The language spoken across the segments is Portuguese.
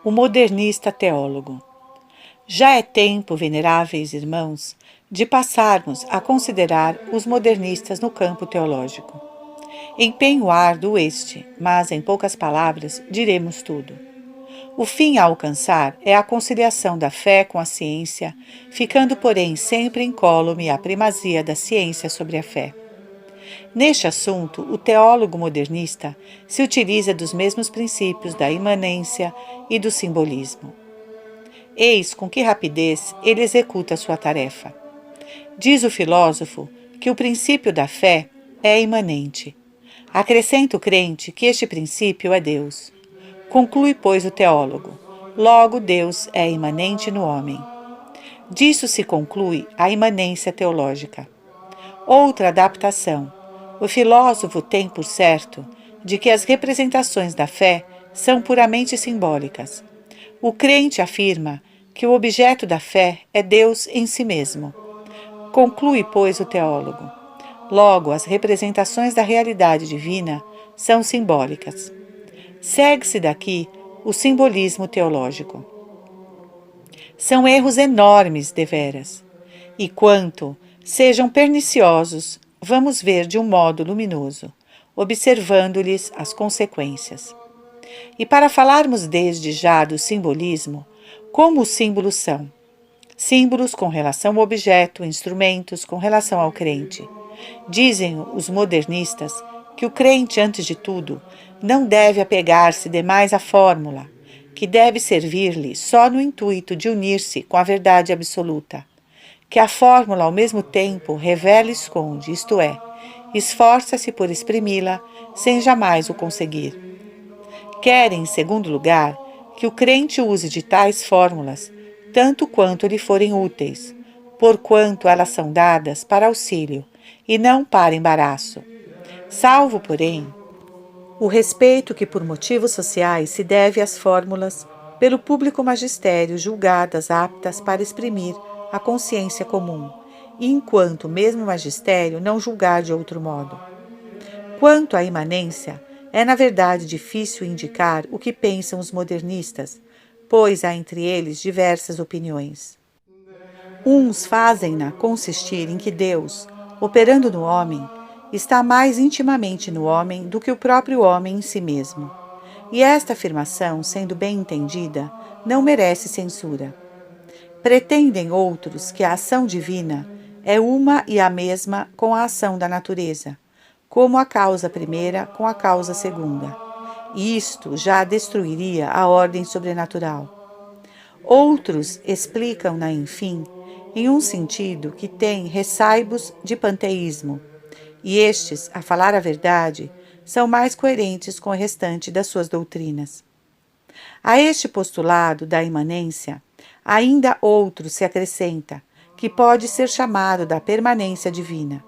O modernista teólogo. Já é tempo, veneráveis irmãos, de passarmos a considerar os modernistas no campo teológico. Empenho árduo este, mas em poucas palavras diremos tudo. O fim a alcançar é a conciliação da fé com a ciência, ficando, porém, sempre incólume a primazia da ciência sobre a fé. Neste assunto, o teólogo modernista se utiliza dos mesmos princípios da imanência e do simbolismo. Eis com que rapidez ele executa sua tarefa. Diz o filósofo que o princípio da fé é imanente. Acrescenta o crente que este princípio é Deus. Conclui, pois, o teólogo: logo Deus é imanente no homem. Disso se conclui a imanência teológica. Outra adaptação. O filósofo tem por certo de que as representações da fé são puramente simbólicas. O crente afirma que o objeto da fé é Deus em si mesmo. Conclui, pois, o teólogo: logo, as representações da realidade divina são simbólicas. Segue-se daqui o simbolismo teológico. São erros enormes, deveras. E quanto sejam perniciosos, vamos ver de um modo luminoso, observando-lhes as consequências. E para falarmos desde já do simbolismo, como os símbolos são? Símbolos com relação ao objeto, instrumentos com relação ao crente. Dizem os modernistas que o crente, antes de tudo, não deve apegar-se demais à fórmula, que deve servir-lhe só no intuito de unir-se com a verdade absoluta, que a fórmula ao mesmo tempo revela e esconde, isto é, esforça-se por exprimi-la sem jamais o conseguir. Querem, em segundo lugar, que o crente use de tais fórmulas tanto quanto lhe forem úteis, porquanto elas são dadas para auxílio e não para embaraço. Salvo, porém, o respeito que por motivos sociais se deve às fórmulas pelo público magistério julgadas aptas para exprimir a consciência comum, e enquanto o mesmo magistério não julgar de outro modo. Quanto à imanência, é na verdade difícil indicar o que pensam os modernistas, pois há entre eles diversas opiniões. Uns fazem-na consistir em que Deus, operando no homem, está mais intimamente no homem do que o próprio homem em si mesmo. E esta afirmação, sendo bem entendida, não merece censura. Pretendem outros que a ação divina é uma e a mesma com a ação da natureza, como a causa primeira com a causa segunda. E isto já destruiria a ordem sobrenatural. Outros explicam-na, enfim, em um sentido que tem ressaibos de panteísmo, e estes, a falar a verdade, são mais coerentes com o restante das suas doutrinas. A este postulado da imanência, ainda outro se acrescenta, que pode ser chamado da permanência divina.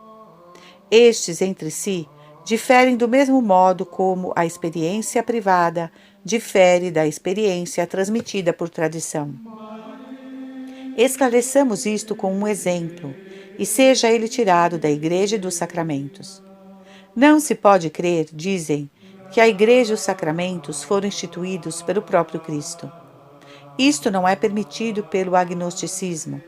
Estes, entre si, diferem do mesmo modo como a experiência privada difere da experiência transmitida por tradição. Esclareçamos isto com um exemplo, e seja ele tirado da Igreja e dos Sacramentos. Não se pode crer, dizem, que a Igreja e os Sacramentos foram instituídos pelo próprio Cristo. Isto não é permitido pelo agnosticismo,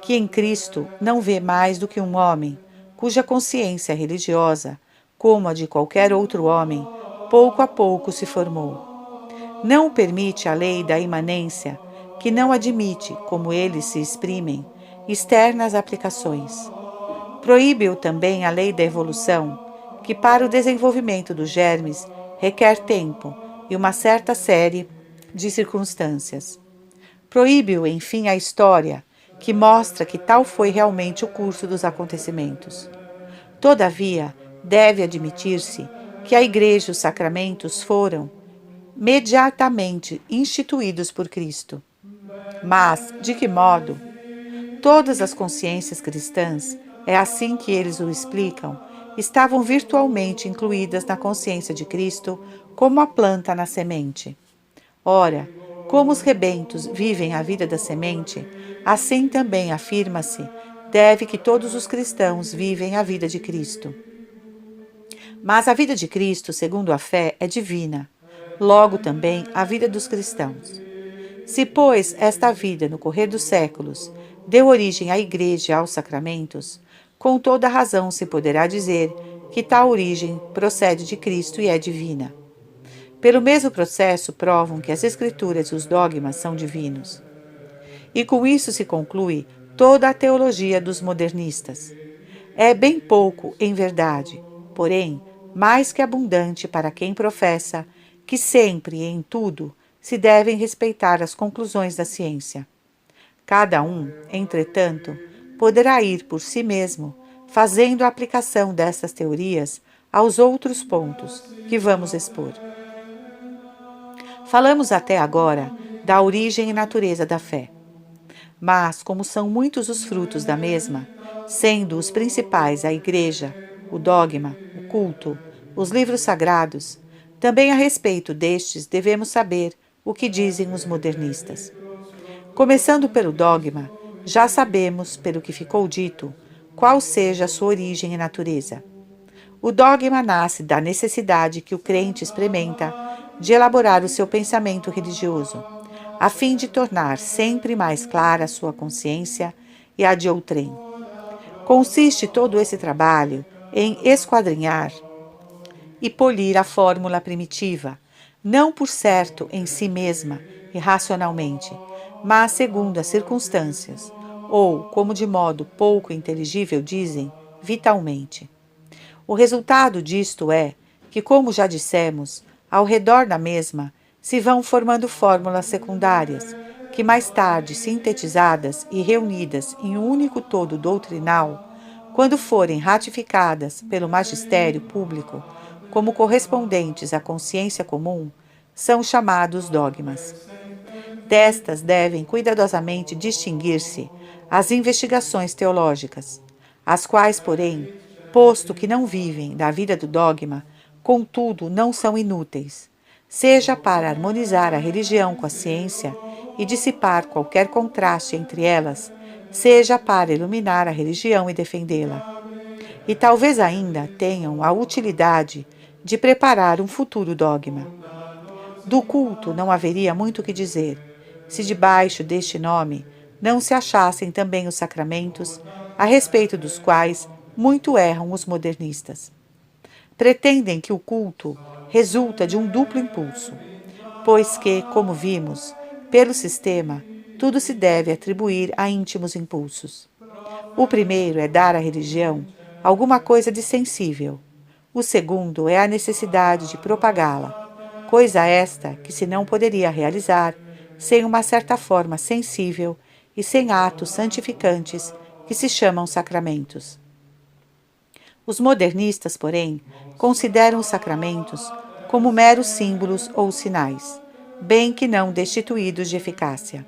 que em Cristo não vê mais do que um homem, cuja consciência religiosa, como a de qualquer outro homem, pouco a pouco se formou. Não o permite a lei da imanência, que não admite, como eles se exprimem, externas aplicações. Proíbe-o também a lei da evolução, que para o desenvolvimento dos germes requer tempo e uma certa série de circunstâncias. Proíbe-o, enfim, a história, que mostra que tal foi realmente o curso dos acontecimentos. Todavia, deve admitir-se que a Igreja e os sacramentos foram mediatamente instituídos por Cristo. Mas, de que modo? Todas as consciências cristãs, é assim que eles o explicam, estavam virtualmente incluídas na consciência de Cristo como a planta na semente. Ora, como os rebentos vivem a vida da semente, assim também afirma-se, deve que todos os cristãos vivem a vida de Cristo. Mas a vida de Cristo, segundo a fé, é divina. Logo também a vida dos cristãos. Se, pois, esta vida, no correr dos séculos, deu origem à Igreja e aos sacramentos, com toda razão se poderá dizer que tal origem procede de Cristo e é divina. Pelo mesmo processo provam que as Escrituras e os dogmas são divinos. E com isso se conclui toda a teologia dos modernistas. É bem pouco, em verdade, porém, mais que abundante para quem professa que sempre e em tudo se devem respeitar as conclusões da ciência. Cada um, entretanto, poderá ir por si mesmo, fazendo a aplicação dessas teorias aos outros pontos que vamos expor. Falamos até agora da origem e natureza da fé. Mas, como são muitos os frutos da mesma, sendo os principais a Igreja, o dogma, o culto, os livros sagrados, também a respeito destes devemos saber o que dizem os modernistas. Começando pelo dogma, já sabemos, pelo que ficou dito, qual seja a sua origem e natureza. O dogma nasce da necessidade que o crente experimenta de elaborar o seu pensamento religioso, a fim de tornar sempre mais clara a sua consciência e a de outrem. Consiste todo esse trabalho em esquadrinhar e polir a fórmula primitiva, não por certo em si mesma e racionalmente, mas segundo as circunstâncias, ou, como de modo pouco inteligível dizem, vitalmente. O resultado disto é que, como já dissemos, ao redor da mesma se vão formando fórmulas secundárias, que mais tarde, sintetizadas e reunidas em um único todo doutrinal, quando forem ratificadas pelo magistério público como correspondentes à consciência comum, são chamados dogmas. Destas devem cuidadosamente distinguir-se as investigações teológicas, as quais, porém, posto que não vivem da vida do dogma, contudo não são inúteis, seja para harmonizar a religião com a ciência e dissipar qualquer contraste entre elas, seja para iluminar a religião e defendê-la. E talvez ainda tenham a utilidade de preparar um futuro dogma. Do culto não haveria muito o que dizer, se debaixo deste nome não se achassem também os sacramentos, a respeito dos quais muito erram os modernistas. Pretendem que o culto resulta de um duplo impulso, pois que, como vimos, pelo sistema, tudo se deve atribuir a íntimos impulsos. O primeiro é dar à religião alguma coisa de sensível. O segundo é a necessidade de propagá-la, coisa esta que se não poderia realizar sem uma certa forma sensível e sem atos santificantes que se chamam sacramentos. Os modernistas, porém, consideram os sacramentos como meros símbolos ou sinais, bem que não destituídos de eficácia.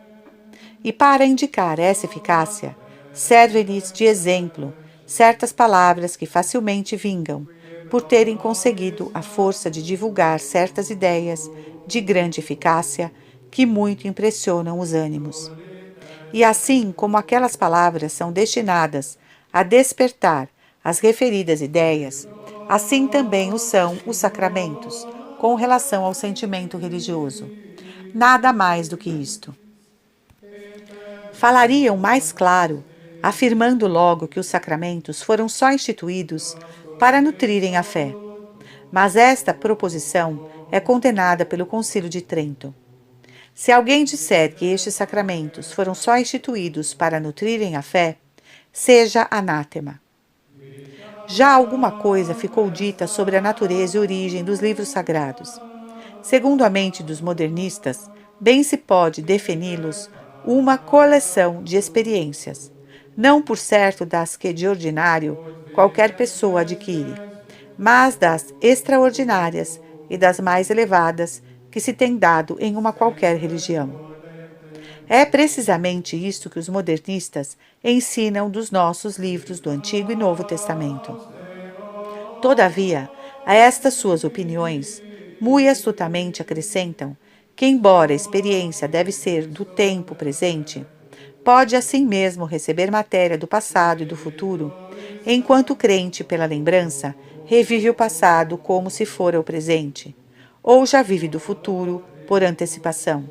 E para indicar essa eficácia, servem-lhes de exemplo certas palavras que facilmente vingam, por terem conseguido a força de divulgar certas ideias de grande eficácia que muito impressionam os ânimos. E assim como aquelas palavras são destinadas a despertar as referidas ideias, assim também o são os sacramentos, com relação ao sentimento religioso. Nada mais do que isto. Falariam mais claro, afirmando logo que os sacramentos foram só instituídos para nutrirem a fé. Mas esta proposição é condenada pelo Concílio de Trento. Se alguém disser que estes sacramentos foram só instituídos para nutrirem a fé, seja anátema. Já alguma coisa ficou dita sobre a natureza e origem dos livros sagrados. Segundo a mente dos modernistas, bem se pode defini-los uma coleção de experiências, não por certo das que de ordinário qualquer pessoa adquire, mas das extraordinárias e das mais elevadas que se tem dado em uma qualquer religião. É precisamente isto que os modernistas ensinam dos nossos livros do Antigo e Novo Testamento. Todavia, a estas suas opiniões, muito astutamente acrescentam que, embora a experiência deve ser do tempo presente, pode assim mesmo receber matéria do passado e do futuro, enquanto o crente, pela lembrança, revive o passado como se fora o presente, ou já vive do futuro por antecipação.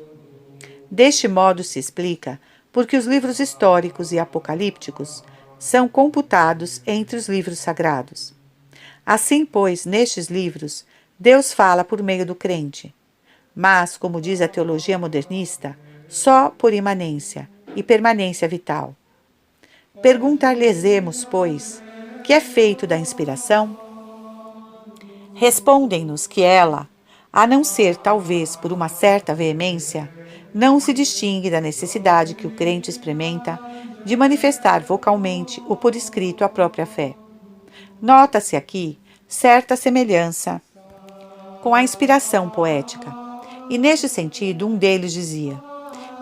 Deste modo se explica porque os livros históricos e apocalípticos são computados entre os livros sagrados. Assim, pois, nestes livros, Deus fala por meio do crente, mas, como diz a teologia modernista, só por imanência e permanência vital. Perguntar-lhes-emos, pois, que é feito da inspiração? Respondem-nos que ela, a não ser talvez por uma certa veemência, não se distingue da necessidade que o crente experimenta de manifestar vocalmente ou por escrito a própria fé. Nota-se aqui certa semelhança com a inspiração poética, e neste sentido um deles dizia: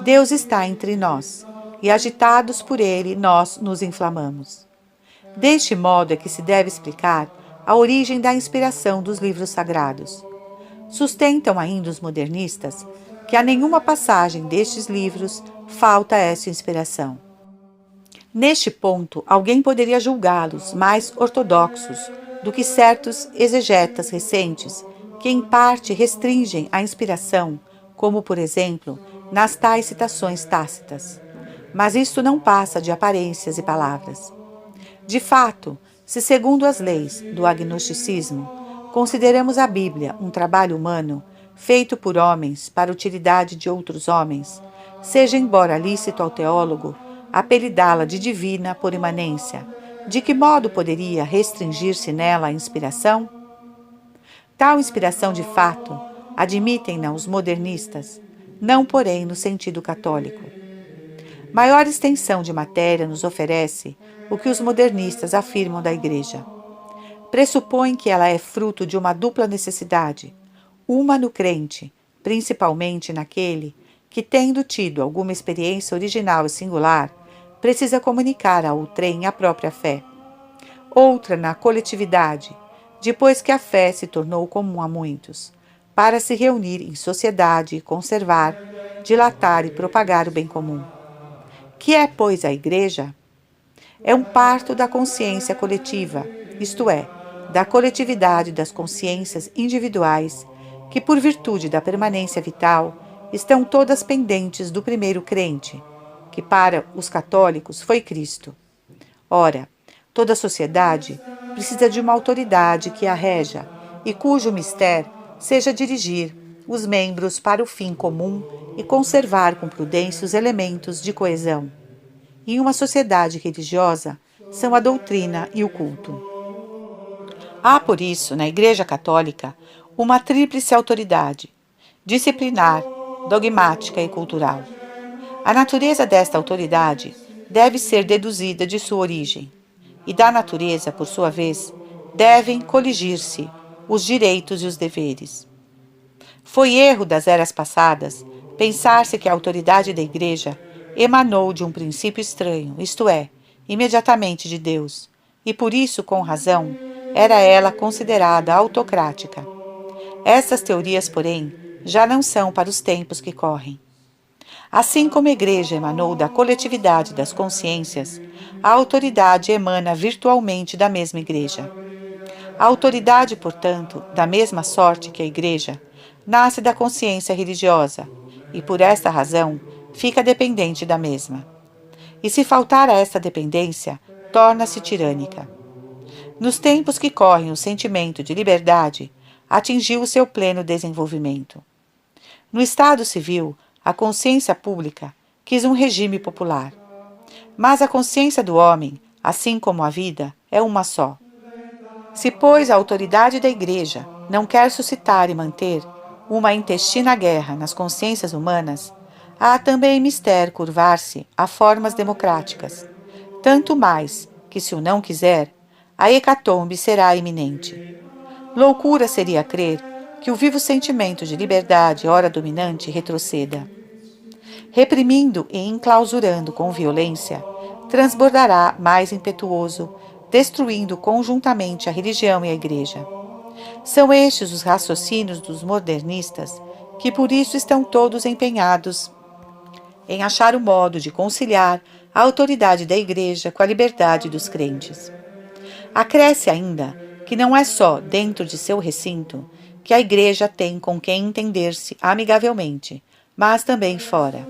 Deus está entre nós, e agitados por ele nós nos inflamamos. Deste modo é que se deve explicar a origem da inspiração dos livros sagrados. Sustentam ainda os modernistas que a nenhuma passagem destes livros falta essa inspiração. Neste ponto, alguém poderia julgá-los mais ortodoxos do que certos exegetas recentes que em parte restringem a inspiração, como, por exemplo, nas tais citações tácitas. Mas isto não passa de aparências e palavras. De fato, se segundo as leis do agnosticismo, consideramos a Bíblia um trabalho humano, feito por homens para utilidade de outros homens, seja embora lícito ao teólogo apelidá-la de divina por imanência, de que modo poderia restringir-se nela a inspiração? Tal inspiração de fato admitem-na os modernistas, não porém no sentido católico. Maior extensão de matéria nos oferece o que os modernistas afirmam da Igreja. Pressupõem que ela é fruto de uma dupla necessidade, uma no crente, principalmente naquele que, tendo tido alguma experiência original e singular, precisa comunicar a outrem a própria fé. Outra na coletividade, depois que a fé se tornou comum a muitos, para se reunir em sociedade e conservar, dilatar e propagar o bem comum. Que é, pois, a Igreja? É um parto da consciência coletiva, isto é, da coletividade das consciências individuais, que, por virtude da permanência vital, estão todas pendentes do primeiro crente, que para os católicos foi Cristo. Ora, toda sociedade precisa de uma autoridade que a reja e cujo mistério seja dirigir os membros para o fim comum e conservar com prudência os elementos de coesão. Em uma sociedade religiosa, são a doutrina e o culto. Há, por isso, na Igreja Católica, uma tríplice autoridade: disciplinar, dogmática e cultural. A natureza desta autoridade deve ser deduzida de sua origem, e da natureza, por sua vez, devem coligir-se os direitos e os deveres. Foi erro das eras passadas pensar-se que a autoridade da Igreja emanou de um princípio estranho, isto é, imediatamente de Deus, e por isso, com razão, era ela considerada autocrática. Essas teorias, porém, já não são para os tempos que correm. Assim como a Igreja emanou da coletividade das consciências, a autoridade emana virtualmente da mesma Igreja. A autoridade, portanto, da mesma sorte que a Igreja, nasce da consciência religiosa e, por esta razão, fica dependente da mesma. E se faltar a esta dependência, torna-se tirânica. Nos tempos que correm, o sentimento de liberdade atingiu o seu pleno desenvolvimento. No Estado civil, a consciência pública quis um regime popular. Mas a consciência do homem, assim como a vida, é uma só. Se, pois, a autoridade da Igreja não quer suscitar e manter uma intestina guerra nas consciências humanas, há também mister curvar-se a formas democráticas, tanto mais que, se o não quiser, a hecatombe será iminente. Loucura seria crer que o vivo sentimento de liberdade, ora dominante, retroceda. Reprimindo e enclausurando com violência, transbordará mais impetuoso, destruindo conjuntamente a religião e a Igreja. São estes os raciocínios dos modernistas, que por isso estão todos empenhados em achar o modo de conciliar a autoridade da Igreja com a liberdade dos crentes. Acresce ainda que não é só dentro de seu recinto que a Igreja tem com quem entender-se amigavelmente, mas também fora.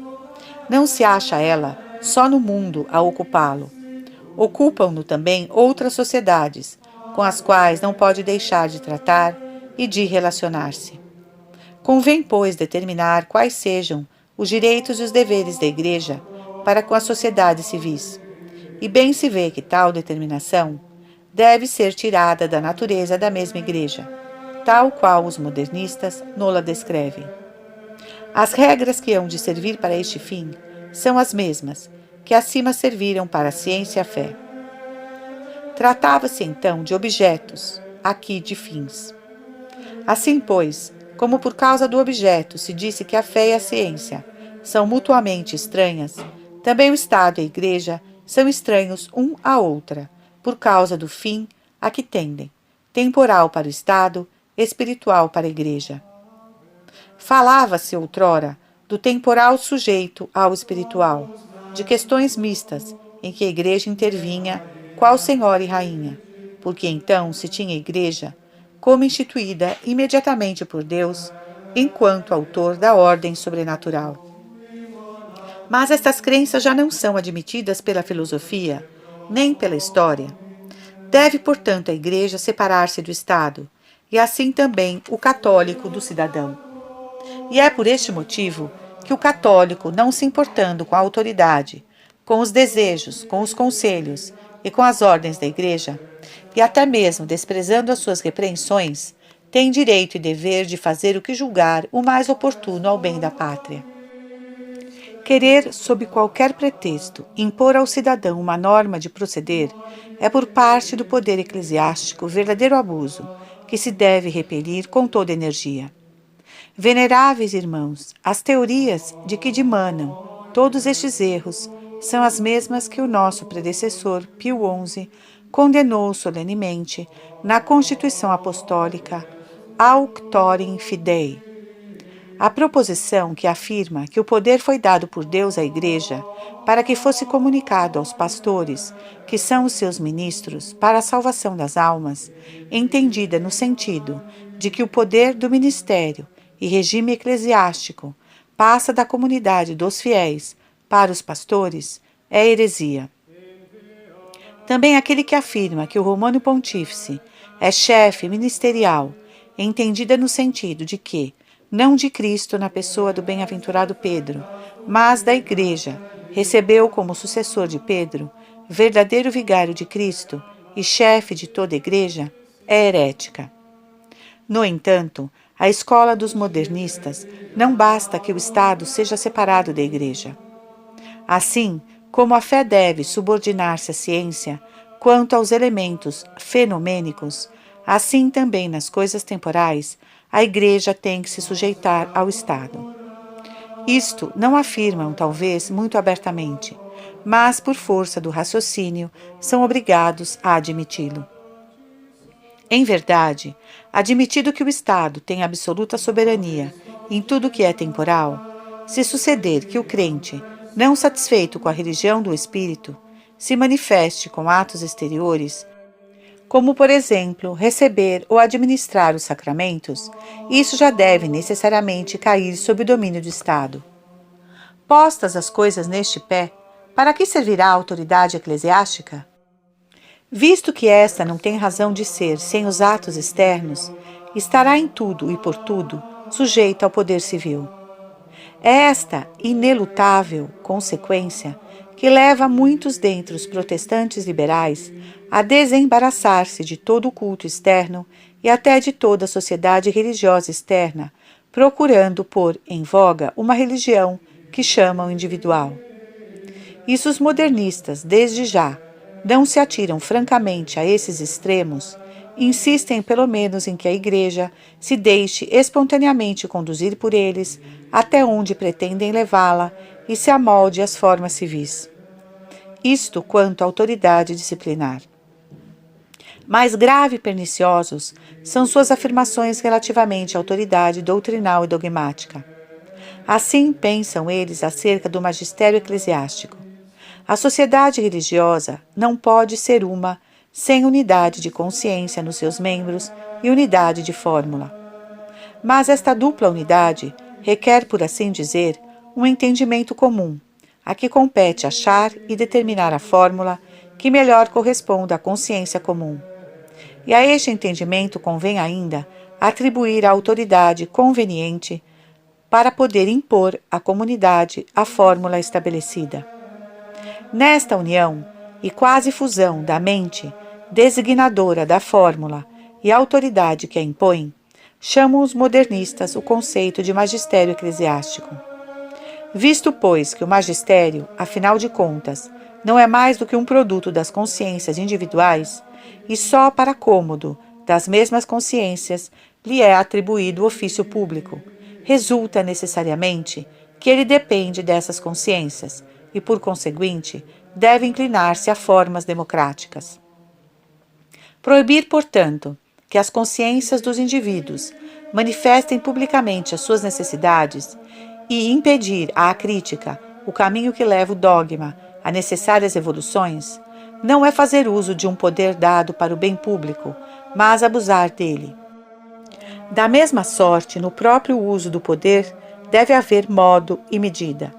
Não se acha ela só no mundo a ocupá-lo. Ocupam-no também outras sociedades, com as quais não pode deixar de tratar e de relacionar-se. Convém, pois, determinar quais sejam os direitos e os deveres da Igreja para com as sociedades civis. E bem se vê que tal determinação deve ser tirada da natureza da mesma Igreja, tal qual os modernistas nola descrevem. As regras que hão de servir para este fim são as mesmas que acima serviram para a ciência e a fé. Tratava-se então de objetos, aqui de fins. Assim, pois, como por causa do objeto se disse que a fé e a ciência são mutuamente estranhas, também o Estado e a Igreja são estranhos um à outra, por causa do fim a que tendem, temporal para o Estado, espiritual para a Igreja. Falava-se outrora do temporal sujeito ao espiritual, de questões mistas, em que a Igreja intervinha, qual senhora e rainha, porque então se tinha a Igreja como instituída imediatamente por Deus, enquanto autor da ordem sobrenatural. Mas estas crenças já não são admitidas pela filosofia, nem pela história. Deve, portanto, a Igreja separar-se do Estado, e assim também o católico do cidadão. E é por este motivo que o católico, não se importando com a autoridade, com os desejos, com os conselhos e com as ordens da Igreja, e até mesmo desprezando as suas repreensões, tem direito e dever de fazer o que julgar o mais oportuno ao bem da pátria. Querer, sob qualquer pretexto, impor ao cidadão uma norma de proceder é, por parte do poder eclesiástico, verdadeiro abuso, que se deve repelir com toda energia. Veneráveis irmãos, as teorias de que dimanam todos estes erros são as mesmas que o nosso predecessor, Pio XI, condenou solenemente na Constituição Apostólica Auctorem Fidei. A proposição que afirma que o poder foi dado por Deus à Igreja para que fosse comunicado aos pastores, que são os seus ministros, para a salvação das almas, entendida no sentido de que o poder do ministério e regime eclesiástico passa da comunidade dos fiéis para os pastores, é heresia. Também aquele que afirma que o Romano Pontífice é chefe ministerial, entendida no sentido de que, não de Cristo na pessoa do bem-aventurado Pedro, mas da Igreja, recebeu como sucessor de Pedro, verdadeiro vigário de Cristo e chefe de toda a Igreja, é herética. No entanto, a escola dos modernistas não basta que o Estado seja separado da Igreja. Assim, como a fé deve subordinar-se à ciência quanto aos elementos fenomênicos, assim também nas coisas temporais, a Igreja tem que se sujeitar ao Estado. Isto não afirmam, talvez, muito abertamente, mas, por força do raciocínio, são obrigados a admiti-lo. Em verdade, admitido que o Estado tem absoluta soberania em tudo o que é temporal, se suceder que o crente, não satisfeito com a religião do Espírito, se manifeste com atos exteriores, como, por exemplo, receber ou administrar os sacramentos, isso já deve necessariamente cair sob o domínio do Estado. Postas as coisas neste pé, para que servirá a autoridade eclesiástica? Visto que esta não tem razão de ser sem os atos externos, estará em tudo e por tudo sujeita ao poder civil. É esta inelutável consequência que leva muitos dentre os protestantes liberais a desembaraçar-se de todo o culto externo e até de toda a sociedade religiosa externa, procurando pôr em voga uma religião que chamam individual. Isso os modernistas, desde já, não se atiram francamente a esses extremos, insistem pelo menos em que a Igreja se deixe espontaneamente conduzir por eles até onde pretendem levá-la e se amolde às formas civis. Isto quanto à autoridade disciplinar. Mais grave e perniciosos são suas afirmações relativamente à autoridade doutrinal e dogmática. Assim pensam eles acerca do magistério eclesiástico. A sociedade religiosa não pode ser uma sem unidade de consciência nos seus membros e unidade de fórmula. Mas esta dupla unidade requer, por assim dizer, um entendimento comum, a que compete achar e determinar a fórmula que melhor corresponda à consciência comum. E a este entendimento convém ainda atribuir a autoridade conveniente para poder impor à comunidade a fórmula estabelecida. Nesta união e quase fusão da mente designadora da fórmula e a autoridade que a impõe, chamam os modernistas o conceito de magistério eclesiástico. Visto, pois, que o magistério, afinal de contas, não é mais do que um produto das consciências individuais, e só para cômodo das mesmas consciências lhe é atribuído o ofício público, resulta necessariamente que ele depende dessas consciências e, por conseguinte, deve inclinar-se a formas democráticas. Proibir, portanto, que as consciências dos indivíduos manifestem publicamente as suas necessidades e impedir à crítica o caminho que leva o dogma a necessárias evoluções, não é fazer uso de um poder dado para o bem público, mas abusar dele. Da mesma sorte, no próprio uso do poder, deve haver modo e medida.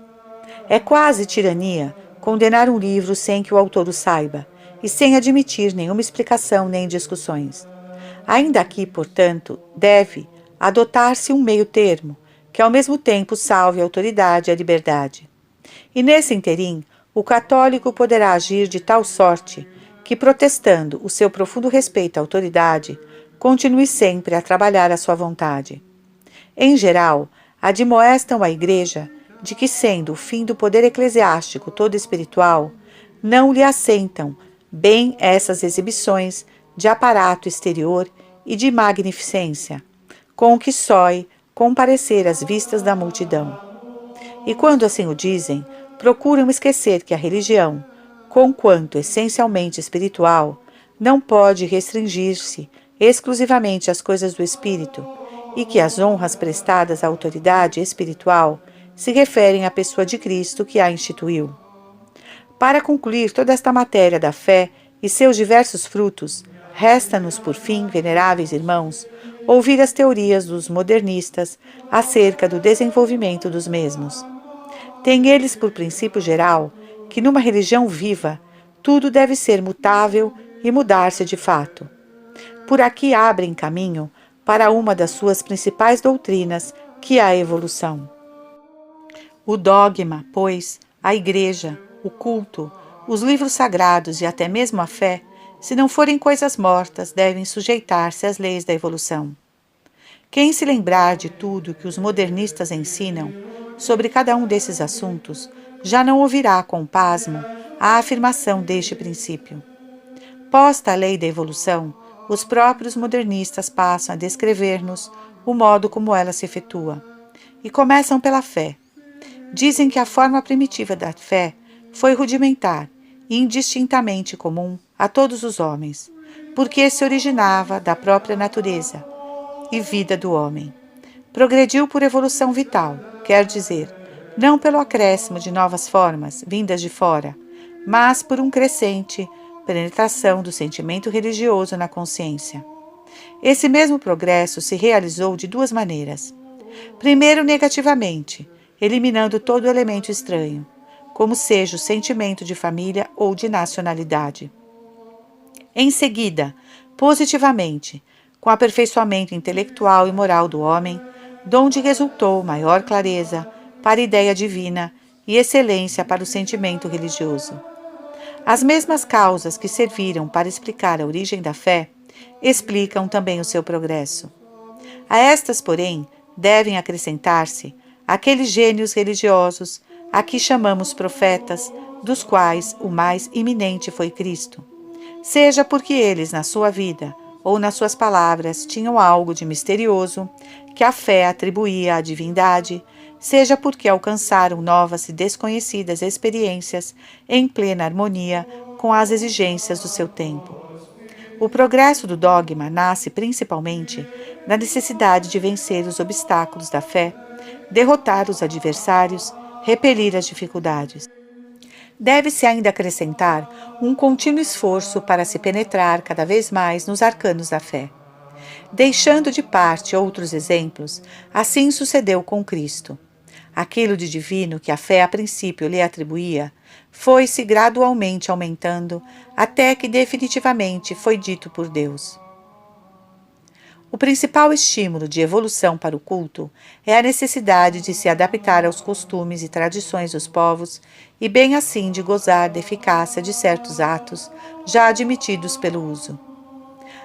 É quase tirania condenar um livro sem que o autor o saiba, e sem admitir nenhuma explicação nem discussões. Ainda aqui, portanto, deve adotar-se um meio termo, que ao mesmo tempo salve a autoridade e a liberdade. E nesse interim, o católico poderá agir de tal sorte que, protestando o seu profundo respeito à autoridade, continue sempre a trabalhar à sua vontade. Em geral, admoestam a Igreja de que, sendo o fim do poder eclesiástico todo espiritual, não lhe assentam bem essas exibições de aparato exterior e de magnificência, com que sói comparecer às vistas da multidão. E quando assim o dizem, procuram esquecer que a religião, conquanto essencialmente espiritual, não pode restringir-se exclusivamente às coisas do espírito, e que as honras prestadas à autoridade espiritual se referem à pessoa de Cristo que a instituiu. Para concluir toda esta matéria da fé e seus diversos frutos, resta-nos, por fim, veneráveis irmãos, ouvir as teorias dos modernistas acerca do desenvolvimento dos mesmos. Têm eles por princípio geral que, numa religião viva, tudo deve ser mutável e mudar-se de fato. Por aqui abrem caminho para uma das suas principais doutrinas, que é a evolução. O dogma, pois, a Igreja, o culto, os livros sagrados e até mesmo a fé, se não forem coisas mortas, devem sujeitar-se às leis da evolução. Quem se lembrar de tudo que os modernistas ensinam sobre cada um desses assuntos, já não ouvirá com pasmo a afirmação deste princípio. Posta a lei da evolução, os próprios modernistas passam a descrever-nos o modo como ela se efetua. E começam pela fé. Dizem que a forma primitiva da fé foi rudimentar e indistintamente comum a todos os homens, porque se originava da própria natureza e vida do homem. Progrediu por evolução vital, quer dizer, não pelo acréscimo de novas formas vindas de fora, mas por um crescente penetração do sentimento religioso na consciência. Esse mesmo progresso se realizou de duas maneiras. Primeiro, negativamente, eliminando todo elemento estranho, como seja o sentimento de família ou de nacionalidade. Em seguida, positivamente, com o aperfeiçoamento intelectual e moral do homem, donde resultou maior clareza para a ideia divina e excelência para o sentimento religioso. As mesmas causas que serviram para explicar a origem da fé, explicam também o seu progresso. A estas, porém, devem acrescentar-se aqueles gênios religiosos a que chamamos profetas, dos quais o mais iminente foi Cristo. Seja porque eles, na sua vida ou nas suas palavras, tinham algo de misterioso que a fé atribuía à divindade, seja porque alcançaram novas e desconhecidas experiências em plena harmonia com as exigências do seu tempo. O progresso do dogma nasce principalmente da necessidade de vencer os obstáculos da fé, derrotar os adversários, repelir as dificuldades. Deve-se ainda acrescentar um contínuo esforço para se penetrar cada vez mais nos arcanos da fé. Deixando de parte outros exemplos, assim sucedeu com Cristo. Aquilo de divino que a fé a princípio lhe atribuía, foi-se gradualmente aumentando até que definitivamente foi dito por Deus. O principal estímulo de evolução para o culto é a necessidade de se adaptar aos costumes e tradições dos povos e bem assim de gozar da eficácia de certos atos já admitidos pelo uso.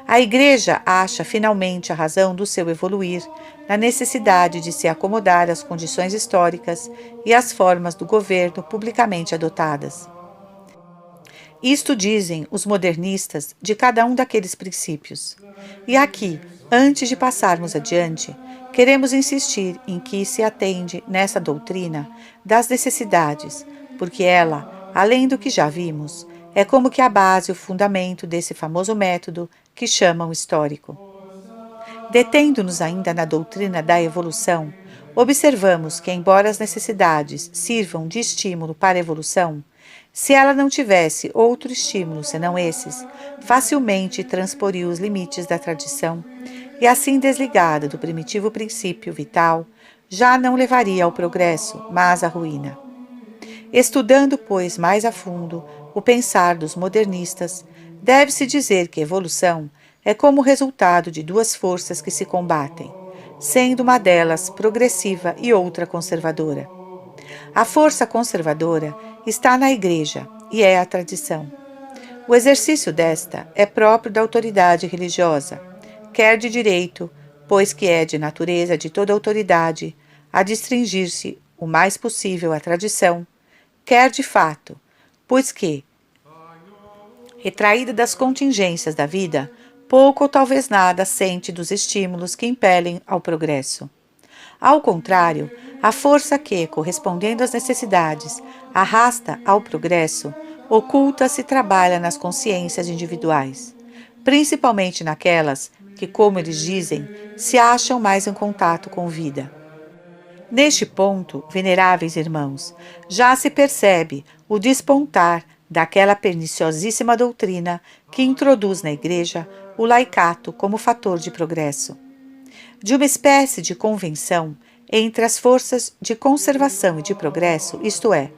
A Igreja acha finalmente a razão do seu evoluir na necessidade de se acomodar às condições históricas e às formas do governo publicamente adotadas. Isto dizem os modernistas de cada um daqueles princípios. E aqui, antes de passarmos adiante, queremos insistir em que se atende nessa doutrina das necessidades, porque ela, além do que já vimos, é como que a base e o fundamento desse famoso método que chamam histórico. Detendo-nos ainda na doutrina da evolução, observamos que, embora as necessidades sirvam de estímulo para a evolução, se ela não tivesse outro estímulo senão esses, facilmente transporia os limites da tradição e, assim desligada do primitivo princípio vital, já não levaria ao progresso, mas à ruína. Estudando, pois, mais a fundo o pensar dos modernistas, deve-se dizer que evolução é como o resultado de duas forças que se combatem, sendo uma delas progressiva e outra conservadora. A força conservadora está na Igreja e é a tradição. O exercício desta é próprio da autoridade religiosa, quer de direito, pois que é de natureza de toda autoridade, a distingir-se o mais possível à tradição, quer de fato, pois que, retraída das contingências da vida, pouco ou talvez nada sente dos estímulos que impelem ao progresso. Ao contrário, a força que, correspondendo às necessidades, arrasta ao progresso, oculta-se e trabalha nas consciências individuais, principalmente naquelas que, como eles dizem, se acham mais em contato com vida. Neste ponto, veneráveis irmãos, já se percebe o despontar daquela perniciosíssima doutrina que introduz na Igreja o laicato como fator de progresso. De uma espécie de convenção entre as forças de conservação e de progresso, isto é,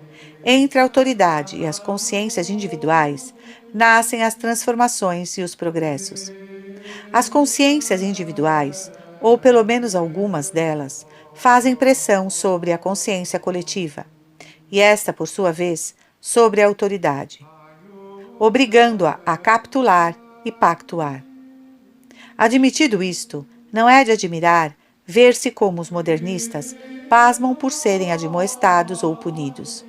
entre a autoridade e as consciências individuais, nascem as transformações e os progressos. As consciências individuais, ou pelo menos algumas delas, fazem pressão sobre a consciência coletiva, e esta, por sua vez, sobre a autoridade, obrigando-a a capitular e pactuar. Admitido isto, não é de admirar ver-se como os modernistas pasmam por serem admoestados ou punidos.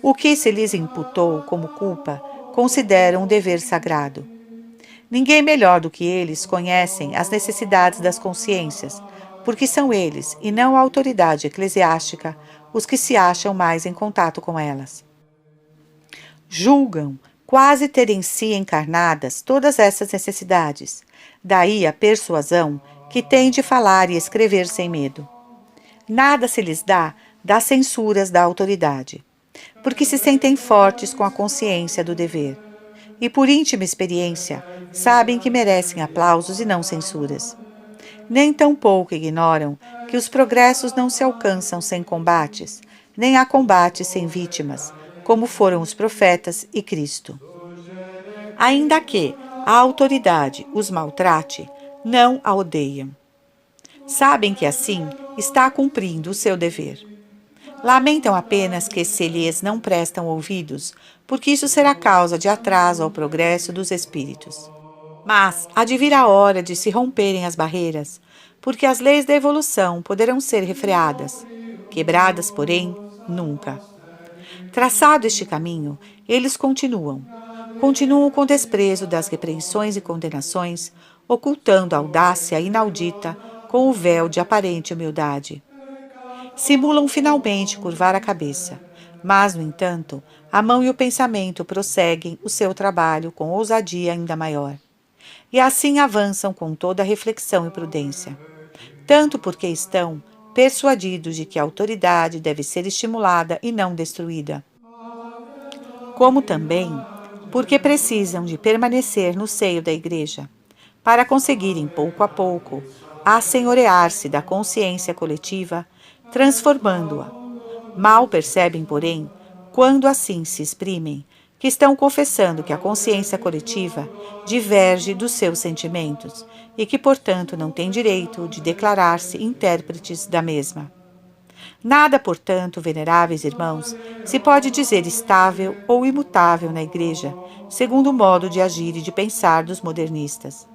O que se lhes imputou como culpa consideram um dever sagrado. Ninguém melhor do que eles conhecem as necessidades das consciências, porque são eles, e não a autoridade eclesiástica, os que se acham mais em contato com elas. Julgam quase ter em si encarnadas todas essas necessidades, daí a persuasão que têm de falar e escrever sem medo. Nada se lhes dá das censuras da autoridade, porque se sentem fortes com a consciência do dever, e por íntima experiência sabem que merecem aplausos e não censuras. Nem tampouco ignoram que os progressos não se alcançam sem combates, nem há combates sem vítimas, como foram os profetas e Cristo. Ainda que a autoridade os maltrate, não a odeiam. Sabem que assim está cumprindo o seu dever. Lamentam apenas que se lhes não prestam ouvidos, porque isso será causa de atraso ao progresso dos espíritos. Mas há de vir a hora de se romperem as barreiras, porque as leis da evolução poderão ser refreadas, quebradas, porém, nunca. Traçado este caminho, eles continuam com desprezo das repreensões e condenações, ocultando a audácia inaudita com o véu de aparente humildade. Simulam finalmente curvar a cabeça, mas, no entanto, a mão e o pensamento prosseguem o seu trabalho com ousadia ainda maior. E assim avançam com toda a reflexão e prudência, tanto porque estão persuadidos de que a autoridade deve ser estimulada e não destruída, como também porque precisam de permanecer no seio da Igreja, para conseguirem, pouco a pouco, assenhorear-se da consciência coletiva, transformando-a. Mal percebem, porém, quando assim se exprimem, que estão confessando que a consciência coletiva diverge dos seus sentimentos e que, portanto, não têm direito de declarar-se intérpretes da mesma. Nada, portanto, veneráveis irmãos, se pode dizer estável ou imutável na Igreja, segundo o modo de agir e de pensar dos modernistas.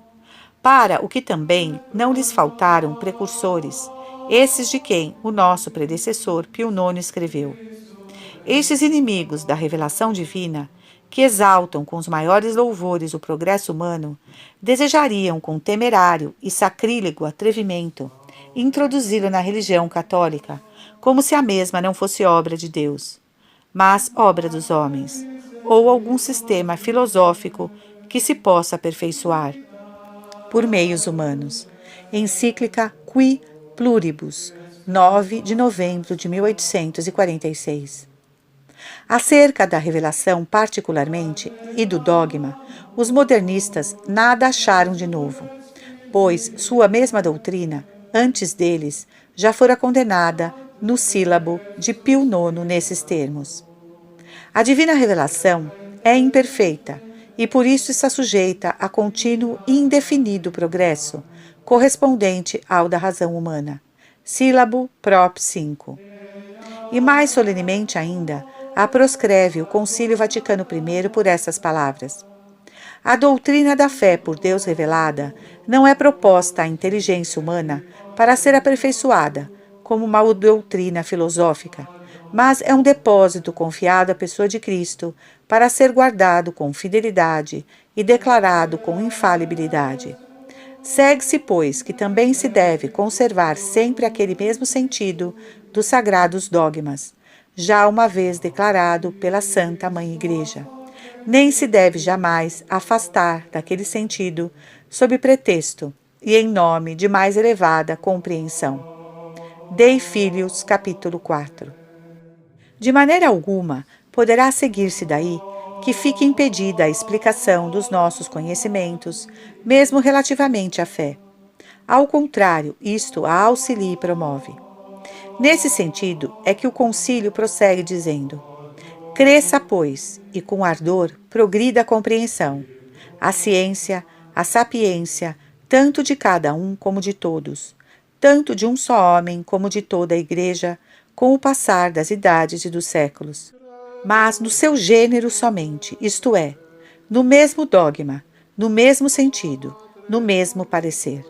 Para o que também não lhes faltaram precursores, esses de quem o nosso predecessor Pio IX escreveu. Estes inimigos da revelação divina, que exaltam com os maiores louvores o progresso humano, desejariam com temerário e sacrílego atrevimento introduzi-lo na religião católica, como se a mesma não fosse obra de Deus, mas obra dos homens, ou algum sistema filosófico que se possa aperfeiçoar por meios humanos. Encíclica Qui Pluribus, 9 de novembro de 1846. Acerca da revelação particularmente e do dogma, os modernistas nada acharam de novo, pois sua mesma doutrina, antes deles, já fora condenada no sílabo de Pio IX nesses termos. A divina revelação é imperfeita e por isso está sujeita a contínuo e indefinido progresso, correspondente ao da razão humana. Sílabo Prop. 5. E mais solenemente ainda, a proscreve o Concílio Vaticano I por essas palavras. A doutrina da fé por Deus revelada não é proposta à inteligência humana para ser aperfeiçoada, como uma doutrina filosófica, mas é um depósito confiado à pessoa de Cristo para ser guardado com fidelidade e declarado com infalibilidade. Segue-se, pois, que também se deve conservar sempre aquele mesmo sentido dos sagrados dogmas, já uma vez declarado pela Santa Mãe Igreja. Nem se deve jamais afastar daquele sentido sob pretexto e em nome de mais elevada compreensão. Dei Filhos, capítulo 4. De maneira alguma poderá seguir-se daí que fique impedida a explicação dos nossos conhecimentos, mesmo relativamente à fé. Ao contrário, isto a auxilia e promove. Nesse sentido é que o concílio prossegue dizendo: cresça, pois, e com ardor progrida a compreensão, a ciência, a sapiência, tanto de cada um como de todos, tanto de um só homem como de toda a Igreja, com o passar das idades e dos séculos, mas no seu gênero somente, isto é, no mesmo dogma, no mesmo sentido, no mesmo parecer.